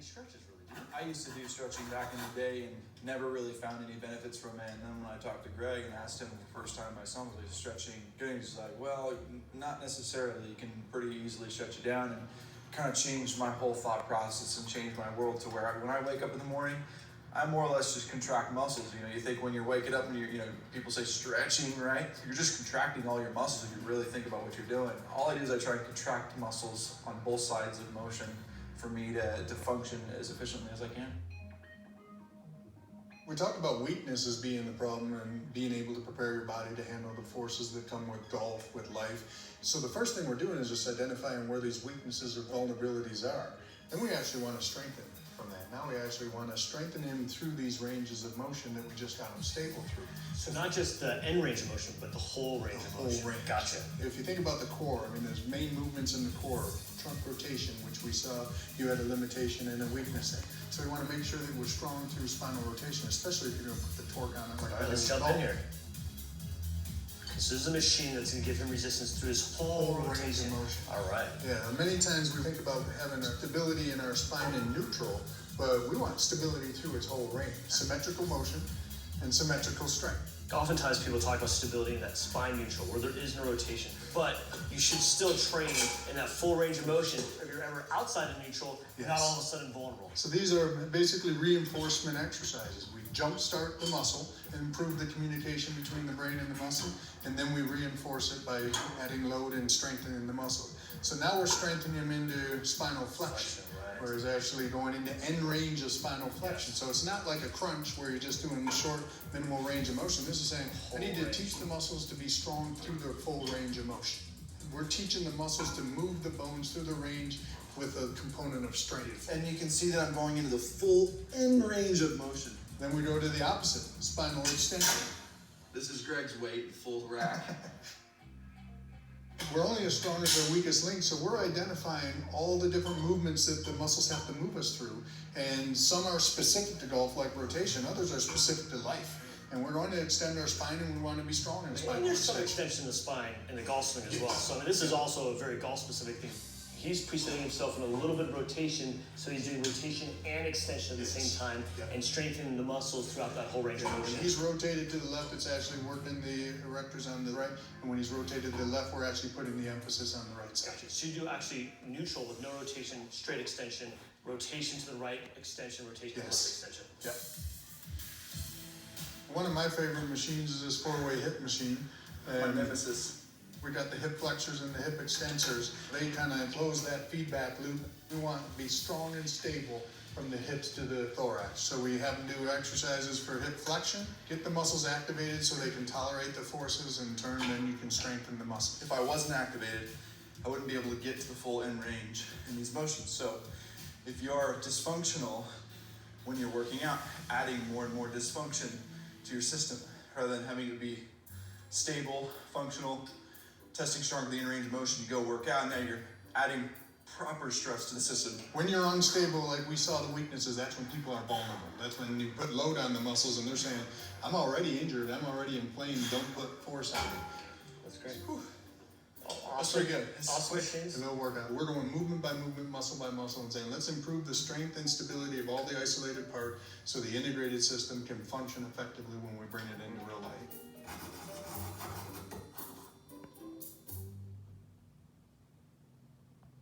stretches really, do you? I used to do stretching back in the day and never really found any benefits from it. And then when I talked to Greg and asked him the first time my son was stretching, he's like, well, not necessarily. You can pretty easily shut you down, and kind of changed my whole thought process and changed my world to where when I wake up in the morning, I more or less just contract muscles. You know, you think when you're waking up and people say stretching, right? You're just contracting all your muscles if you really think about what you're doing. All I do is I try to contract muscles on both sides of motion for me to function as efficiently as I can. We talked about weakness as being the problem and being able to prepare your body to handle the forces that come with golf, with life. So the first thing we're doing is just identifying where these weaknesses or vulnerabilities are. Then we actually want to strengthen from that. Now we actually want to strengthen him through these ranges of motion that we just got him stable through. So not just the end range of motion, but the whole range of motion. Whole range. Gotcha. If you think about the core, there's main movements in the core. Trunk rotation, which we saw you had a limitation and a weakness in. So we want to make sure that we're strong through spinal rotation, especially if you're going to put the torque on it. All right, let's jump in here. This is a machine that's going to give him resistance through his whole range of motion. All right. Yeah, many times we think about having a stability in our spine in neutral, but we want stability through its whole range. Symmetrical motion and symmetrical strength. Oftentimes people talk about stability in that spine neutral where there is no rotation, but you should still train in that full range of motion. If you're ever outside of neutral, you're not all of a sudden vulnerable. So these are basically reinforcement exercises. We jumpstart the muscle and improve the communication between the brain and the muscle, and then we reinforce it by adding load and strengthening the muscle. So now we're strengthening him into spinal flexion, where he's actually going into end range of spinal flexion. So it's not like a crunch where you're just doing the short, minimal range of motion. This is saying, I need to teach the muscles to be strong through their full range of motion. We're teaching the muscles to move the bones through the range with a component of strength. And you can see that I'm going into the full end range of motion. Then we go to the opposite, spinal extension. This is Greg's weight, full rack. We're only as strong as our weakest link, so we're identifying all the different movements that the muscles have to move us through. And some are specific to golf, like rotation. Others are specific to life. And we're going to extend our spine, and we want to be strong in the spine. And there's some extension in the spine in the golf swing as well. So this is also a very golf-specific thing. He's presenting himself in a little bit of rotation, so he's doing rotation and extension at the same time, and strengthening the muscles throughout that whole range of motion. When he's rotated to the left, it's actually working the erectors on the right, and when he's rotated to the left, we're actually putting the emphasis on the right side. Gotcha. So you do actually neutral with no rotation, straight extension, rotation to the right, extension, rotation to the left, extension. Yep. One of my favorite machines is this 4-way hip machine. My nemesis. We got the hip flexors and the hip extensors. They kind of close that feedback loop. We want to be strong and stable from the hips to the thorax. So we have them do exercises for hip flexion, get the muscles activated so they can tolerate the forces, and in turn then you can strengthen the muscle. If I wasn't activated, I wouldn't be able to get to the full end range in these motions. So if you're dysfunctional when you're working out, adding more and more dysfunction to your system rather than having it be stable, functional, testing strong in range of motion, you go work out, and now you're adding proper stress to the system. When you're unstable, like we saw the weaknesses, that's when people are vulnerable. That's when you put load on the muscles and they're saying, I'm already injured, I'm already inflamed, don't put force on me. That's great. That's pretty good. I'll switch things. No workout. We're going movement by movement, muscle by muscle, and saying, let's improve the strength and stability of all the isolated part so the integrated system can function effectively when we bring it into real life.